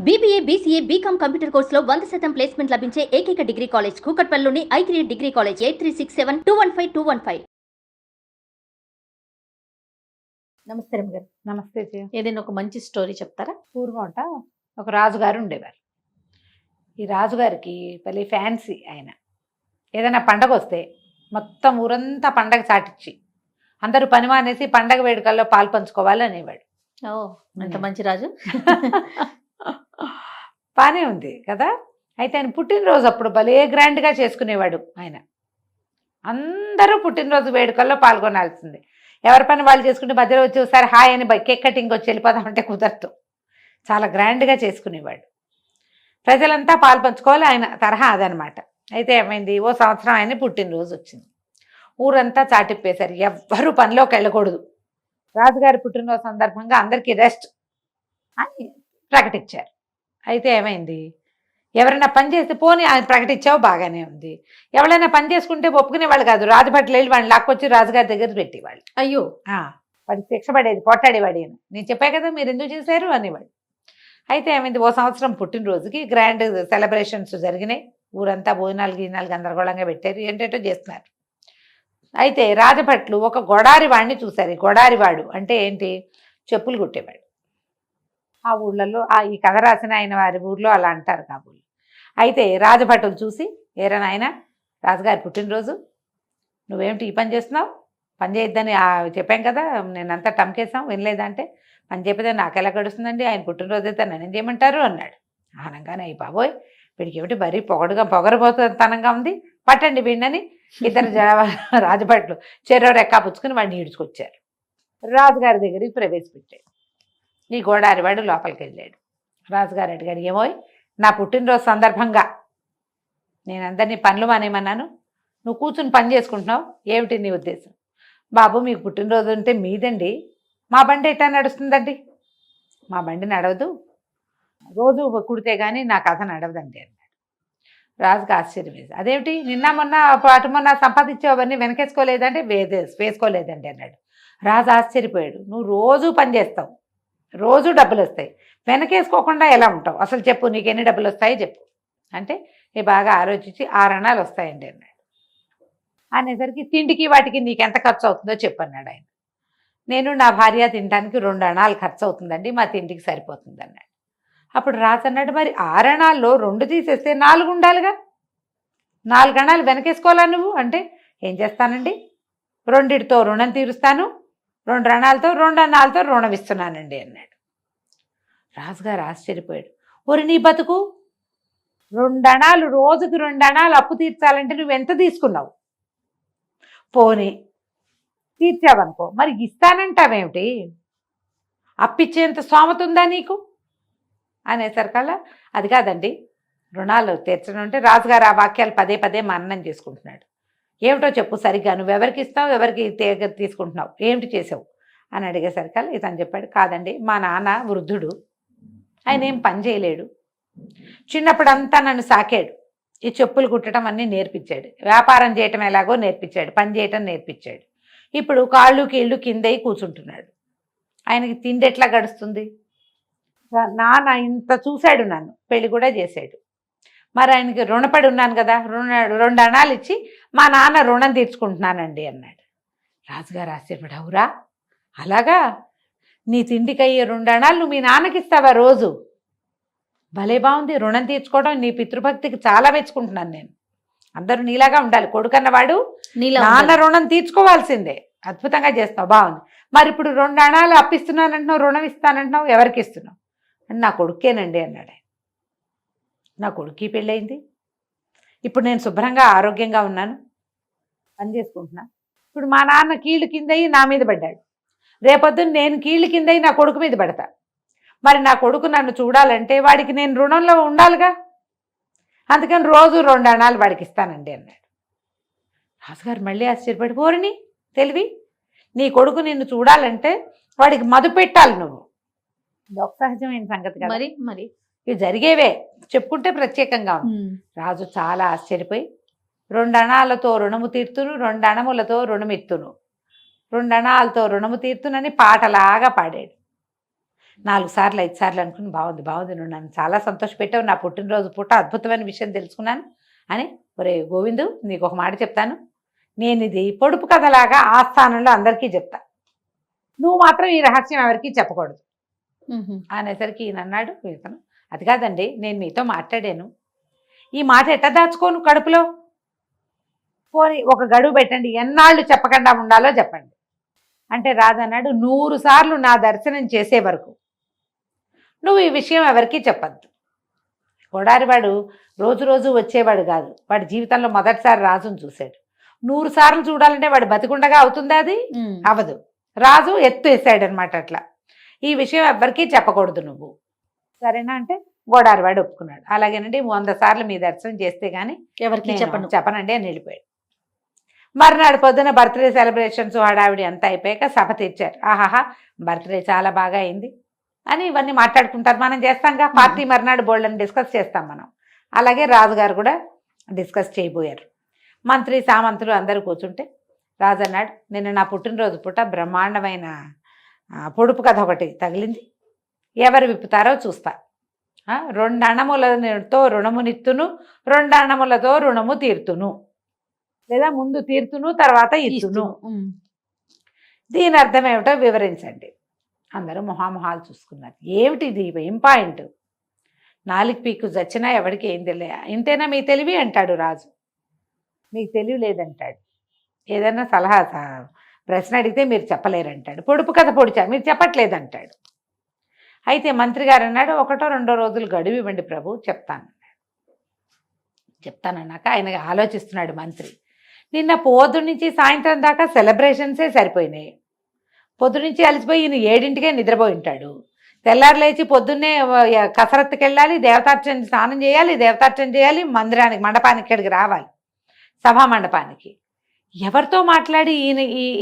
BBA, BCA, BCom computer కోర్సులో 100% placement లభించే ఏకైక డిగ్రీ కాలేజ్ కూకట్పల్లిలోని i3 డిగ్రీ కాలేజ్ 8367215215. నమస్తే రమ్మగారు. నమస్తే జీ. ఏదైనా ఒక మంచి స్టోరీ చెప్తారా? పూర్వమట ఒక రాజుగారు ఉండేవారు. ఈ రాజుగారికి భలే ఫ్యాన్సీ. ఆయన ఏదైనా పండగ వస్తే మొత్తం ఊరంతా పండగ చాటిచ్చి అందరూ పని మానేసి పండగ వేడుకల్లో పాలు పంచుకోవాలి అనేవాడు. ఓ, అంత మంచి రాజు. బానే ఉంది కదా. అయితే ఆయన పుట్టినరోజు అప్పుడు భలే గ్రాండ్గా చేసుకునేవాడు. ఆయన అందరూ పుట్టినరోజు వేడుకల్లో పాల్గొనాల్సిందే. ఎవరి పని వాళ్ళు చేసుకుంటే మధ్యలో వచ్చి ఒకసారి హాయ్ అని కేక్ కటింగ్ వచ్చి వెళ్ళిపోదామంటే కుదరదు. చాలా గ్రాండ్గా చేసుకునేవాడు. ప్రజలంతా పాలు పంచుకోవాలి, ఆయన తరహా అదనమాట. అయితే ఏమైంది, ఓ సంవత్సరం ఆయన పుట్టినరోజు వచ్చింది. ఊరంతా చాటిప్పేశారు, ఎవ్వరూ పనిలోకి వెళ్ళకూడదు. రాజుగారి పుట్టినరోజు సందర్భంగా అందరికీ రెస్ట్ అని ప్రకటించారు. అయితే ఏమైంది, ఎవరైనా పని చేస్తే పోనీ ఆయన ప్రకటించావు బాగానే ఉంది, ఎవరైనా పని చేసుకుంటే ఒప్పుకునేవాళ్ళు కాదు. రాజభట్లు వెళ్ళి వాళ్ళని లాక్కొచ్చి రాజుగారి దగ్గర పెట్టేవాళ్ళు. అయ్యో, వాడికి శిక్ష పడేది, పొట్టాడేవాడు. నేను చెప్పా కదా మీరు ఎందుకు చేశారు అనేవాడు. అయితే ఏమైంది, ఓ సంవత్సరం పుట్టినరోజుకి గ్రాండ్ సెలబ్రేషన్స్ జరిగినాయి. ఊరంతా భోజనాలు గీనాలు గందరగోళంగా పెట్టారు, ఏంటంటో చేస్తున్నారు. అయితే రాజభట్లు ఒక గొడారి వాడిని చూశారు. ఈ గొడారివాడు అంటే ఏంటి, చెప్పులు కుట్టేవాడు. ఆ ఊళ్ళల్లో ఈ కథ రాసిన ఆయన వారి ఊర్లో అలా అంటారు కాబోలు. అయితే రాజభటులు చూసి, ఏరా నాయన రాజుగారి పుట్టినరోజు, నువ్వేమిటి ఈ పని చేస్తున్నావు, పని చేయొద్దని చెప్పాం కదా, నేనంతా టమ్కేసాం వినలేదంటే, పని చెప్పేదే నాకు ఎలా గడుస్తుందండి, ఆయన పుట్టినరోజు అయితే నన్ను చేయమంటారు అన్నాడు. ఆనంగానే అయ్యి బాబోయ్ వీడికి ఏమిటి మరీ పొగరబోతనంగా ఉంది, పట్టండి వీడిని. ఇద్దరు రాజభట్లు చెరో రెక్కా పుచ్చుకుని వాడిని ఈడ్చుకొచ్చారు. రాజుగారి దగ్గరికి ప్రవేశపెట్టాడు. ఈ గోడారివాడు లోపలికి వెళ్ళాడు. రాజుగారు అడిగాడు, ఏమోయ్ నా పుట్టినరోజు సందర్భంగా నేను అందరినీ పనులు మానేమన్నాను, నువ్వు కూర్చుని పని చేసుకుంటున్నావు, ఏమిటి నీ ఉద్దేశం? బాబు మీకు పుట్టినరోజు ఉంటే మీదండి, మా బండి ఎట్టా నడుస్తుందండి? మా బండి నడవదు, రోజు కుడితే కానీ నా కథ నడవదండి అన్నాడు. రాజుకి ఆశ్చర్యం వేసి, అదేమిటి నిన్న మొన్న అటు మొన్న సంపాదించావు అవన్నీ వెనకేసుకోలేదంటే వేసుకోలేదండి అన్నాడు. రాజు ఆశ్చర్యపోయాడు. నువ్వు రోజు పని చేస్తావు, రోజు డబ్బులు వస్తాయి, వెనకేసుకోకుండా ఎలా ఉంటావు, అసలు చెప్పు నీకు ఎన్ని డబ్బులు వస్తాయో చెప్పు అంటే, బాగా ఆలోచించి 6 అణాలు వస్తాయండి అన్నాడు. అనేసరికి తిండికి వాటికి నీకెంత ఖర్చు అవుతుందో చెప్పు అన్నాడు ఆయన. నేను నా భార్య తినడానికి 2 అణాలు ఖర్చు అవుతుందండి, మా తిండికి సరిపోతుంది అన్నాడు. అప్పుడు రాజు అన్నాడు, మరి 6 అణాల్లో 2 తీసేస్తే 4 ఉండాలిగా, 4 అణాలు వెనకేసుకోవాలా నువ్వు అంటే, ఏం చేస్తానండి, 2తో రుణం తీరుస్తాను, 2 అణాలతో 2 అణాలతో రుణం ఇస్తున్నానండి అన్నాడు. రాజుగారు ఆశ్చర్యపోయాడు. ఒరి నీ బతుకు, 2 అణాలు రోజుకి 2 అణాలు అప్పు తీర్చాలంటే నువ్వు ఎంత తీసుకున్నావు? పోనీ తీర్చావనుకో, మరి ఇస్తానంటావేమిటి, అప్పిచ్చేంత స్తోమత ఉందా నీకు అనేసరికల్లా, అది కాదండి రుణాలు తీర్చడం అంటే, రాజుగారు ఆ వాక్యాలు పదే పదే మననం చేసుకుంటున్నాడు. ఏమిటో చెప్పు సరిగ్గా, నువ్వెవరికి ఇస్తావు, ఎవరికి తీసుకుంటున్నావు, ఏమిటి చేసావు అని అడిగేసరికల్లా ఇతను చెప్పాడు, కాదండి మా నాన్న వృద్ధుడు, ఆయన ఏం పని చేయలేడు, చిన్నప్పుడంతా నన్ను సాకాడు, ఈ చెప్పులు కుట్టడం అన్నీ నేర్పించాడు, వ్యాపారం చేయటం ఎలాగో నేర్పించాడు, పని చేయటం నేర్పించాడు. ఇప్పుడు కాళ్ళు కీళ్ళు కిందయి కూర్చుంటున్నాడు, ఆయనకి తిండి ఎట్లా గడుస్తుంది? నాన్న ఇంత చూశాడు, నన్ను పెళ్లి కూడా చేశాడు, మరి ఆయనకి రుణపడి ఉన్నాను కదా, 2 అణాలు ఇచ్చి మా నాన్న రుణం తీర్చుకుంటున్నానండి అన్నాడు. రాజుగారు ఆశ్చర్యపడి, అవురా అలాగా, నీ తిండికి అయ్యే 2 అణాలు నువ్వు మీ నాన్నకి ఇస్తావా రోజు? భలే బాగుంది, రుణం తీర్చుకోవడం నీ పితృభక్తికి చాలా మెచ్చుకుంటున్నాను నేను. అందరూ నీలాగా ఉండాలి, కొడుకన్నవాడు నాన్న రుణం తీర్చుకోవాల్సిందే, అద్భుతంగా చేస్తావు, బాగుంది. మరి ఇప్పుడు 2 అణాలు అప్పిస్తున్నానంటున్నావు, రుణం ఇస్తానంటున్నావు, ఎవరికి ఇస్తున్నావు అంటే, నా కొడుకేనండి అన్నాడు. నా కొడుక్కి పెళ్ళయింది, ఇప్పుడు నేను శుభ్రంగా ఆరోగ్యంగా ఉన్నాను, పని చేసుకుంటున్నా. ఇప్పుడు మా నాన్న కీళ్ళు కిందయి నా మీద పడ్డాడు, రేపొద్దున నేను కీళ్ళు కిందయి నా కొడుకు మీద పడతా, మరి నా కొడుకు నన్ను చూడాలంటే వాడికి నేను రుణంలో ఉండాలిగా, అందుకని రోజు 2 అణాలు వాడికి ఇస్తానండి అన్నాడు. రాజుగారు మళ్ళీ ఆశ్చర్యపడి, పోరిని తెలివి, నీ కొడుకు నిన్ను చూడాలంటే వాడికి మధు పెట్టాలి నువ్వు, సహజమైన సంగతి కదా, మరి ఇవి జరిగేవే చెప్పుకుంటే ప్రత్యేకంగా ఉంది. రాజు చాలా ఆశ్చర్యపోయి, 2 అణాలతో రుణము తీర్తును, 2 అణములతో రుణమిత్తును, 2 అణాలతో రుణము తీర్తునని పాటలాగా పాడాడు. 4 సార్లు 5 సార్లు అనుకుని బాగుంది బాగుంది, నువ్వు నన్ను చాలా సంతోషపెట్టావు, నా పుట్టినరోజు పూట అద్భుతమైన విషయం తెలుసుకున్నాను అని. ఒరే గోవిందు, నీకు ఒక మాట చెప్తాను, నేను ఇది పొడుపు కథలాగా ఆస్థానంలో అందరికీ చెప్తా, నువ్వు మాత్రం ఈ రహస్యం ఎవరికీ చెప్పకూడదు అనేసరికి ఈయన అన్నాడు, ఇతను అది కాదండి, నేను మీతో మాట్లాడాను, ఈ మాట ఎట్ట దాచుకోను కడుపులో, పోనీ ఒక గడువు పెట్టండి, ఎన్నాళ్ళు చెప్పకుండా ఉండాలో చెప్పండి అంటే. రాదన్నాడు, 100 సార్లు నా దర్శనం చేసే వరకు నువ్వు ఈ విషయం ఎవరికీ చెప్పద్దు. కొడారివాడు రోజు రోజు వచ్చేవాడు కాదు, వాడి జీవితంలో మొదటిసారి రాజును చూశాడు. 100 సార్లు చూడాలంటే వాడు బతికుండగా అవుతుందా? అది అవదు. రాజు ఎత్తు వేసాడనమాట. అట్లా ఈ విషయం ఎవ్వరికీ చెప్పకూడదు నువ్వు, సరేనా అంటే గోడారివాడు ఒప్పుకున్నాడు. అలాగేనండి, 100 సార్లు మీ దర్శనం చేస్తే కానీ ఎవరికి చెప్పనండి అని వెళ్ళిపోయాడు. మర్నాడు పొద్దున బర్త్డే సెలబ్రేషన్స్ హడావిడి అంతా అయిపోయాక సభ తెచ్చారు. ఆహాహా, బర్త్డే చాలా బాగా అయింది అని ఇవన్నీ మాట్లాడుకుంటారు. మనం చేస్తాంగా పార్టీ, మర్నాడు బోల్డని డిస్కస్ చేస్తాం మనం. అలాగే రాజుగారు కూడా డిస్కస్ చేయబోయారు. మంత్రి సామంతులు అందరూ కూర్చుంటే రాజు అన్నాడు, నిన్న నా పుట్టినరోజు పూట బ్రహ్మాండమైన పొడుపు కథ ఒకటి తగిలింది, ఎవరు విప్పుతారో చూస్తా. 2 అణములతో రుణము నిత్తును, 2 అణములతో రుణము తీర్తును, లేదా ముందు తీర్తును తర్వాత ఇత్తును. దీని అర్థం ఏమిటో వివరించండి. అందరూ మొహామొహాలు చూసుకున్నారు. ఏమిటిది, ఏం పాయింట్? 4 పీకు చచ్చినా ఎవరికి ఏం తెలియ, ఇంతేనా మీ తెలివి అంటాడు రాజు. మీకు తెలివి లేదంటాడు. ఏదైనా సలహా ప్రశ్న అడిగితే మీరు చెప్పలేరంటాడు. పొడుపు కథ పొడిచా మీరు చెప్పట్లేదంటాడు. అయితే మంత్రి గారు అన్నాడు, 1 2 రోజులు గడువు ఇవ్వండి ప్రభు, చెప్తానన్నాక ఆయన ఆలోచిస్తున్నాడు మంత్రి. నిన్న పొద్దు నుంచి సాయంత్రం దాకా సెలబ్రేషన్సే సరిపోయినాయి. పొద్దు నుంచి అలసిపోయి ఈయన 7ంటికే నిద్రపోయి ఉంటాడు. తెల్లారు లేచి పొద్దున్నే కసరత్తుకి వెళ్ళాలి, దేవతార్చన స్నానం చేయాలి, దేవతార్చన చేయాలి, మందిరానికి మండపానికి ఇక్కడికి రావాలి, సభా మండపానికి. ఎవరితో మాట్లాడి ఈయన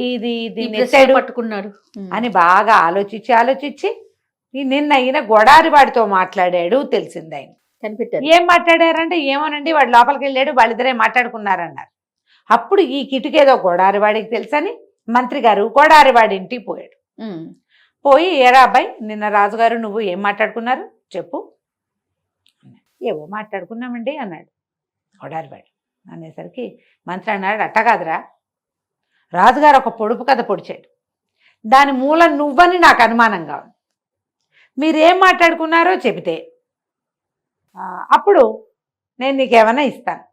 ఇది పట్టుకున్నాడు అని బాగా ఆలోచించి నిన్న ఈయన గొడారివాడితో మాట్లాడాడు తెలిసింది. ఆయన కనిపెట్టారు. ఏం మాట్లాడారంటే, ఏమోనండి వాడు లోపలికి వెళ్ళాడు, వాళ్ళిద్దరే మాట్లాడుకున్నారన్నారు. అప్పుడు ఈ కిటుకేదో గొడారివాడికి తెలుసని మంత్రి గారు గొడారివాడి ఇంటికి పోయాడు. పోయి, ఏరా అబ్బాయి, నిన్న రాజుగారు నువ్వు ఏం మాట్లాడుకున్నారు చెప్పు. ఏవో మాట్లాడుకున్నామండి అన్నాడు గొడారివాడు. అనేసరికి మంత్రి అన్నాడు, అట్ట కాదురా, రాజుగారు ఒక పొడుపు కథ పొడిచాడు, దాని మూలం నువ్వని నాకు అనుమానంగా ఉంది. మీరేం మాట్లాడుకున్నారో చెబితే అప్పుడు నేను నీకేమైనా ఇస్తాను,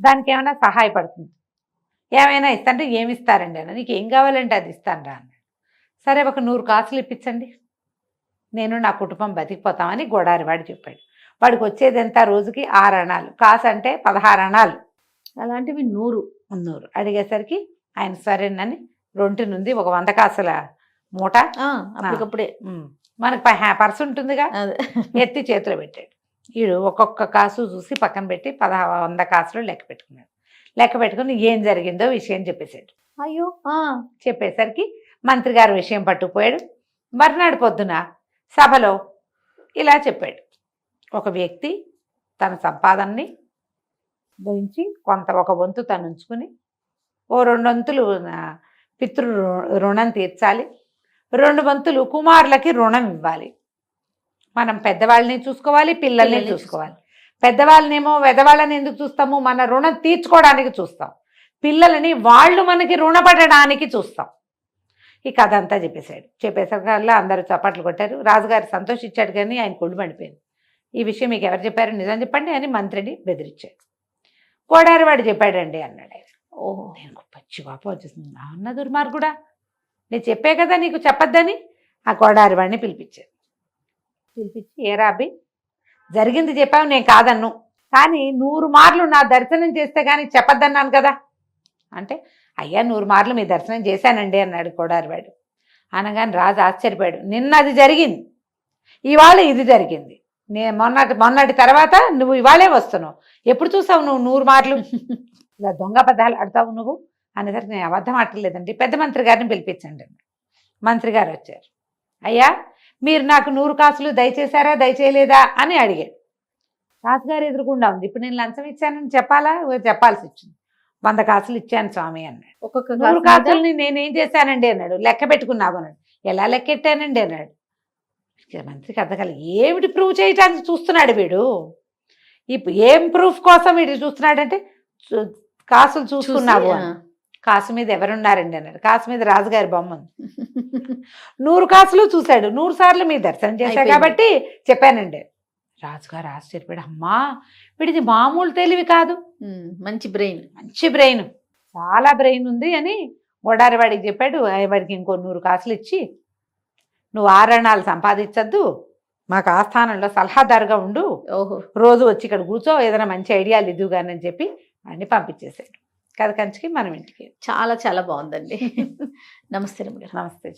దానికి ఏమైనా సహాయపడుతుంది, ఏమైనా ఇస్తాంటే ఏమి ఇస్తారండి అన్న, నీకు ఏం కావాలంటే అది ఇస్తాను రా అన్నాడు. సరే, ఒక 100 కాసులు ఇప్పించండి, నేను నా కుటుంబం బతికిపోతామని గొడారివాడు చెప్పాడు. వాడికి వచ్చేది ఎంత రోజుకి 6 అణాలు, కాసు అంటే 16 అణాలు, అలాంటివి 100 అడిగేసరికి ఆయన సరేనని రొంటి నుండి ఒక 100 కాసుల మూట అప్పటికప్పుడే మనకు పర్సు ఉంటుందిగా, ఎత్తి చేతిలో పెట్టాడు. వీడు ఒక్కొక్క కాసు చూసి పక్కన పెట్టి 100 కాసులు లెక్క పెట్టుకున్నాడు. లెక్క పెట్టుకుని ఏం జరిగిందో విషయం చెప్పేశాడు. అయ్యో చెప్పేసరికి మంత్రి గారు విషయం పట్టుకుపోయాడు. మర్నాడు పొద్దున సభలో ఇలా చెప్పాడు, ఒక వ్యక్తి తన సంపాదనని గురించి ఒక వంతు తను ఉంచుకుని ఓ 2 వంతులు పితృ రుణం తీర్చాలి, 2 వంతులు కుమారులకి రుణం ఇవ్వాలి. మనం పెద్దవాళ్ళని చూసుకోవాలి, పిల్లల్ని చూసుకోవాలి. పెద్దవాళ్ళనేమో వెదవాళ్ళని ఎందుకు చూస్తాము, మన రుణం తీర్చుకోవడానికి చూస్తాం. పిల్లలని వాళ్ళు మనకి రుణపడడానికి చూస్తాం. ఈ కథ అంతా చెప్పేసరికల్లా అందరూ చప్పట్లు కొట్టారు. రాజుగారు సంతోషించాడు, కానీ ఆయన కొళ్ళు పడిపోయింది. ఈ విషయం మీకు ఎవరు చెప్పారు, నిజం చెప్పండి అని మంత్రిని బెదిరించాడు. గోడారివాడు చెప్పాడండి అన్నాడు ఆయన. ఓహో, నేను పచ్చి కోపం వచ్చేసింది, అన్న దుర్మార్గుడా, నేను చెప్పే కదా నీకు చెప్పొద్దని. ఆ గోడారివాడిని పిలిపించి ఏరా అబ్బి, జరిగింది చెప్పావు, నేను కాదన్ను, కానీ 100 మార్లు నా దర్శనం చేస్తే కానీ చెప్పొద్దన్నాను కదా అంటే, అయ్యా 100 మార్లు మీ దర్శనం చేశానండి అన్నాడు గోడారివాడు. అనగానే రాజు ఆశ్చర్యపోయాడు. నిన్న అది జరిగింది, ఇవాళ ఇది జరిగింది, నేను మొన్నటి తర్వాత నువ్వు ఇవాళే వస్తున్నావు, ఎప్పుడు చూసావు నువ్వు 100 మార్లు, ఇలా దొంగ పదాలు ఆడతావు నువ్వు అనేసరికి నేను అబద్ధం ఆడలేదండి, పెద్ద మంత్రి గారిని పిలిపించండి అన్నాడు. మంత్రి గారు వచ్చారు. అయ్యా, మీరు నాకు 100 కాసులు దయచేశారా దయచేయలేదా అని అడిగాడు. రాజుగారు ఎదురుకుండా ఉంది. ఇప్పుడు నేను లంచం ఇచ్చానని చెప్పాల్సి వచ్చింది. 100 కాసులు ఇచ్చాను స్వామి అన్నాడు. ఒక్కొక్క 100 కాసులని నేనేం చేశానండి అన్నాడు. లెక్క పెట్టుకున్నావు అన్నాడు. ఎలా లెక్కెట్టానండి అన్నాడు. మంత్రికి అర్థం కాలేదు ఏమిటి ప్రూవ్ చేయడానికి చూస్తున్నాడు వీడు. ఇప్పుడు ఏం ప్రూఫ్ కోసం వీడు చూస్తున్నాడంటే కాసులు చూసుకున్నావు అని. కాసు మీద ఎవరున్నారండి అన్నాడు. కాసు మీద రాజుగారి బొమ్మ ఉంది. 100 కాసులు చూశాడు. 100 సార్లు మీరు దర్శనం చేశారు అయిపోయింది. కాబట్టి చెప్పానండి. రాజుగారు ఆశ్చర్యపోయాడు, అమ్మా వీడిది మామూలు తెలివి కాదు, మంచి బ్రెయిన్. మంచి బ్రెయిన్, చాలా బ్రెయిన్ ఉంది అని గొడారి వాడికి చెప్పాడు. వాడికి ఇంకో 100 కాసులు ఇచ్చి నువ్వు ఆరణాలు సంపాదించద్దు, మాకు ఆస్థానంలో సలహాదారుగా ఉండు, ఓహో, రోజు వచ్చి ఇక్కడ కూర్చో, ఏదైనా మంచి ఐడియాలు ఇద్దుగాని అని చెప్పి వాడిని పంపించేశాడు. కథ కంచికి మనం ఇంటికి. చాలా చాలా బాగుందండి. నమస్తే రమ్య గారు. నమస్తే.